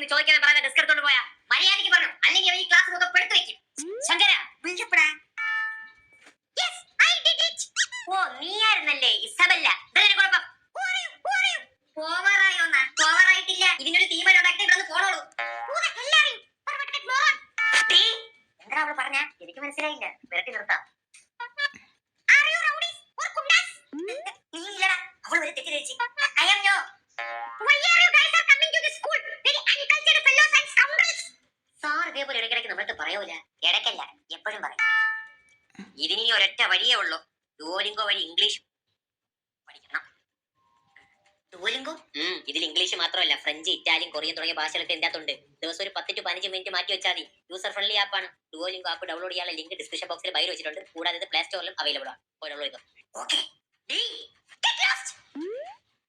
ക്ലാസ്സിൽ നിന്ന് ചോദിക്കാൻ പറയാൻ ഡെസ്ക് എടുത്തോണ്ട് പോയാ മര്യാദയ്ക്ക് പറഞ്ഞു, അല്ലെങ്കിൽ ഈ ക്ലാസ് മൊത്തം പെടുത്തു വെക്കും. ശങ്കര വിളിച്ചപ്പെടാ. ഓ നീയായിരുന്നല്ലേ ഇസബല്ല. കുഴപ്പം പോവാറായോന്നാ? പോവാറായിട്ടില്ല. ഇതിനൊരു തീരുമാനം ഇവിടെ പോണോളൂ. എന്താ അവള് പറഞ്ഞ? എനിക്ക് മനസ്സിലായില്ല. വിരട്ടി നിർത്താം. അവൾ ഒരു തെറ്റിദ്ധരിച്ചു. I am no. Why are you guys are coming to the school? Very uncultured fellows and scoundrels. Sir ഇതേപോലെ ഇടയ്ക്കിടയ്ക്ക് നമ്മൾക്ക് പറയൂല. ഇടയ്ക്കല്ല എപ്പോഴും പറയും. ഇതിനി ഒരൊറ്റ വഴിയേ ഉള്ളൂ. ഡുവോലിംഗോ വഴി ഇംഗ്ലീഷ് പഠിക്കണം. ഡുവോലിംഗോ? ഇതിൽ ഇംഗ്ലീഷ് മാത്രമല്ല, ഫ്രഞ്ച്, ഇറ്റാലിയൻ, കൊറിയൻ തുടങ്ങിയ ഭാഷകളൊക്കെ ഇതിനകത്തുണ്ട്. ദിവസം ഒരു 10 to 15 മിനിറ്റ് മാറ്റി വെച്ചാൽ മതി. യൂസർ ഫ്രണ്ട്ലി ആപ്പാണ്. ഡുവോലിംഗോ ആപ്പ് ഡൗൺലോഡ് ചെയ്യാനുള്ള ലിങ്ക് ഡിസ്ക്രിപ്ഷൻ ബോക്സിൽ ബയോ വെച്ചിട്ടുണ്ട്. കൂടാതെ ഇത് പ്ലേ സ്റ്റോറിലും അവൈലബിൾ ആണ്. ഡൗൺലോഡ് ചെയ്തോ. ഓക്കെ.